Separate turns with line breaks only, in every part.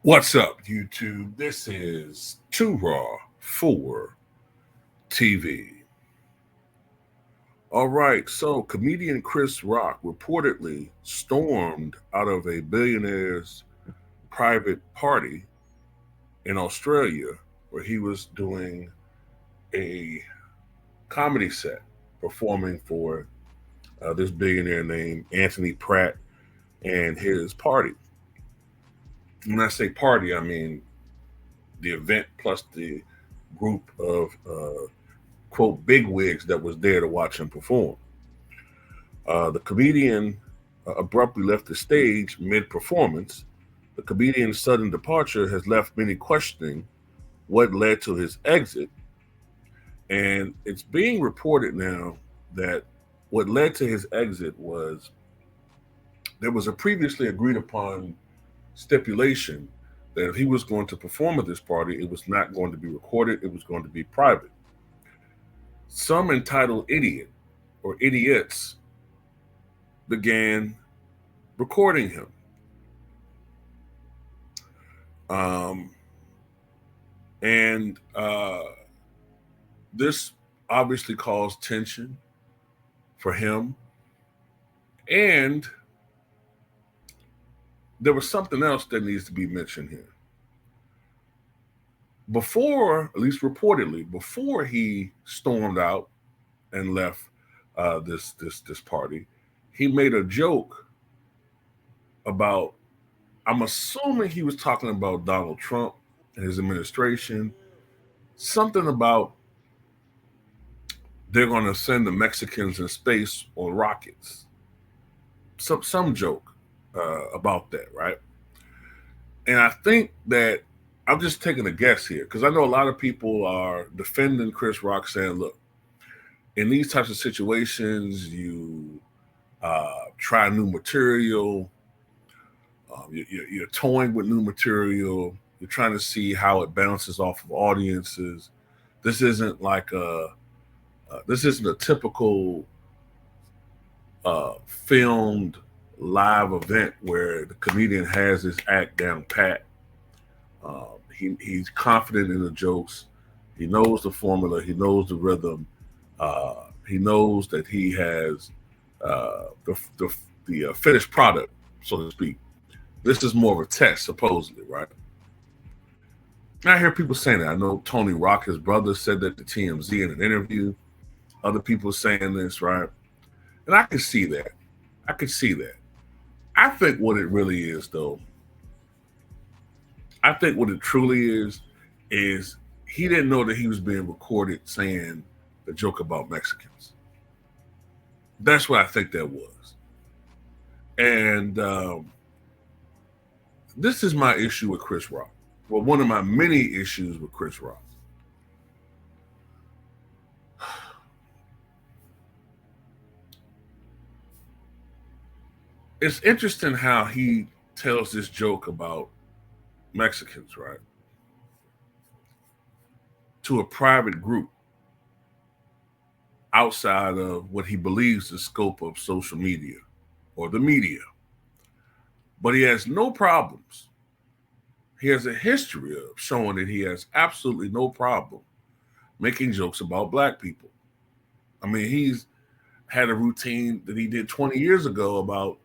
What's up, YouTube? This is Too Raw for TV. All right, so comedian Chris Rock reportedly stormed out of a Billionaire'S private party in Australia where he was doing a comedy set performing for this billionaire named Anthony Pratt and his party. When I say party, I mean the event plus the group of, quote, bigwigs that was there to watch him perform. The comedian abruptly left the stage mid-performance. The comedian's sudden departure has left many questioning what led to his exit. And it's being reported now that what led to his exit was there was a previously agreed upon stipulation that if he was going to perform at this party, it was not going to be recorded, it was going to be private. Some entitled idiot or idiots began recording him. This obviously caused tension for him. And there was something else that needs to be mentioned here. Before, at least reportedly, before he stormed out and left this party, he made a joke about, I'm assuming he was talking about Donald Trump and his administration, something about they're going to send the Mexicans in space on rockets. Some joke about that, right? And I think that I'm just taking a guess here because I know a lot of people are defending Chris Rock, saying, look, in these types of situations, you try new material, you're toying with new material, you're trying to see how it bounces off of audiences. This isn't like this isn't a typical filmed live event where the comedian has his act down pat. He's confident in the jokes. He knows the formula. He knows the rhythm. He knows that he has the finished product, so to speak. This is more of a test, supposedly, right? I hear people saying that. I know Tony Rock, his brother, said that to TMZ in an interview. Other people saying this, right? And I can see that. I can see that. I think what it really is, though, I think what it truly is he didn't know that he was being recorded saying the joke about Mexicans. That's what I think that was. And this is my issue with Chris Rock. Well, one of my many issues with Chris Rock. It's interesting how he tells this joke about Mexicans, right? To a private group outside of what he believes the scope of social media or the media. But he has no problems. He has a history of showing that he has absolutely no problem making jokes about black people. I mean, he's had a routine that he did 20 years ago about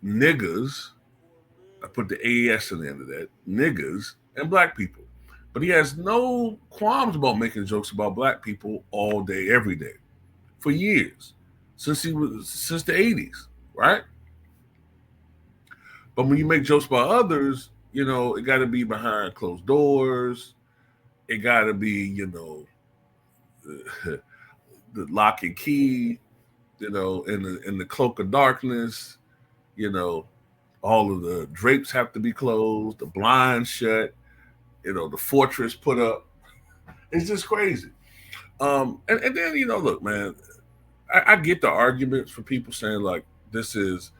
niggas. I put the AS in the end of that, niggas and black people. But he has no qualms about making jokes about black people all day, every day, for years, since the 80s, right? But when you make jokes about others, you know, it got to be behind closed doors. It got to be, you know, the lock and key, you know, in the cloak of darkness. You know, all of the drapes have to be closed, the blinds shut, you know, the fortress put up. It's just crazy. And then look, man, I get the arguments for people saying like this is,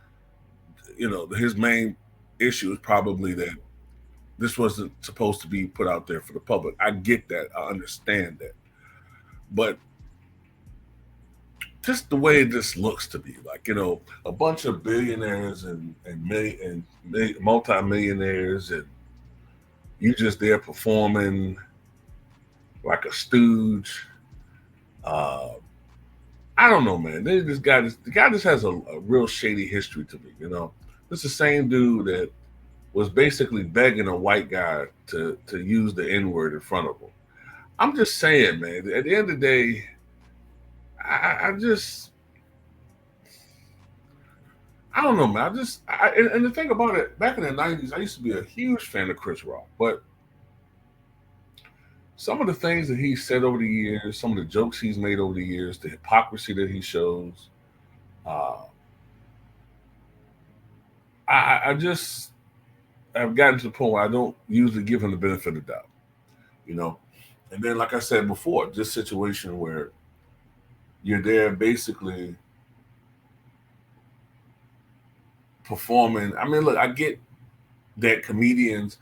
his main issue is probably that this wasn't supposed to be put out there for the public. I get that. I understand that. But just the way this looks to me, like, a bunch of billionaires and multimillionaires, and you just there performing like a stooge. Uh, I don't know, man. The guy just has a real shady history to me. This is the same dude that was basically begging a white guy to use the N word in front of him. I'm just saying, man. At the end of the day, I just I don't know, man. And the thing about it, back in the '90s, I used to be a huge fan of Chris Rock, but some of the things that he said over the years, some of the jokes he's made over the years, the hypocrisy that he shows, uh, I just I've gotten to the point where I don't usually give him the benefit of the doubt, you know. And then, like I said before, this situation where you're there basically performing. I mean, look, I get that comedians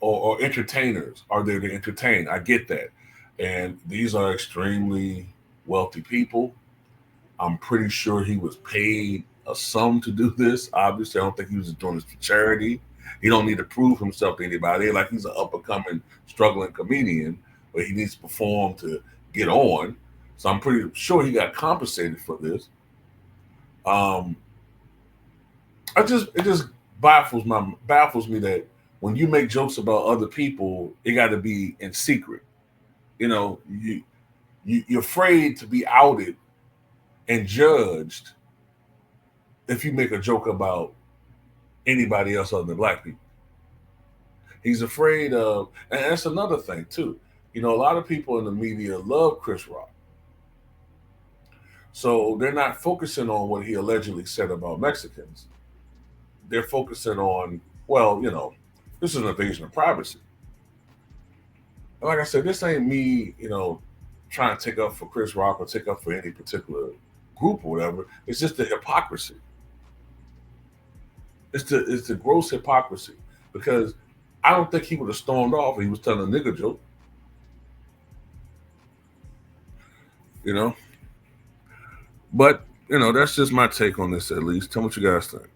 or entertainers are there to entertain. I get that. And these are extremely wealthy people. I'm pretty sure he was paid a sum to do this. Obviously, I don't think he was just doing this for charity. He don't need to prove himself to anybody. Like he's an up and coming, struggling comedian, but he needs to perform to get on. So I'm pretty sure he got compensated for this. Um, it just baffles me that when you make jokes about other people, it got to be in secret. You know, you're afraid to be outed and judged if you make a joke about anybody else other than black people. He's afraid of, and that's another thing too. A lot of people in the media love Chris Rock, so they're not focusing on what he allegedly said about Mexicans. They're focusing on, well, this is an invasion of privacy. And like I said, this ain't me, trying to take up for Chris Rock or take up for any particular group or whatever. It's just the hypocrisy. It's the gross hypocrisy because I don't think he would have stormed off if he was telling a nigger joke, you know. But that's just my take on this. At least, tell me what you guys think.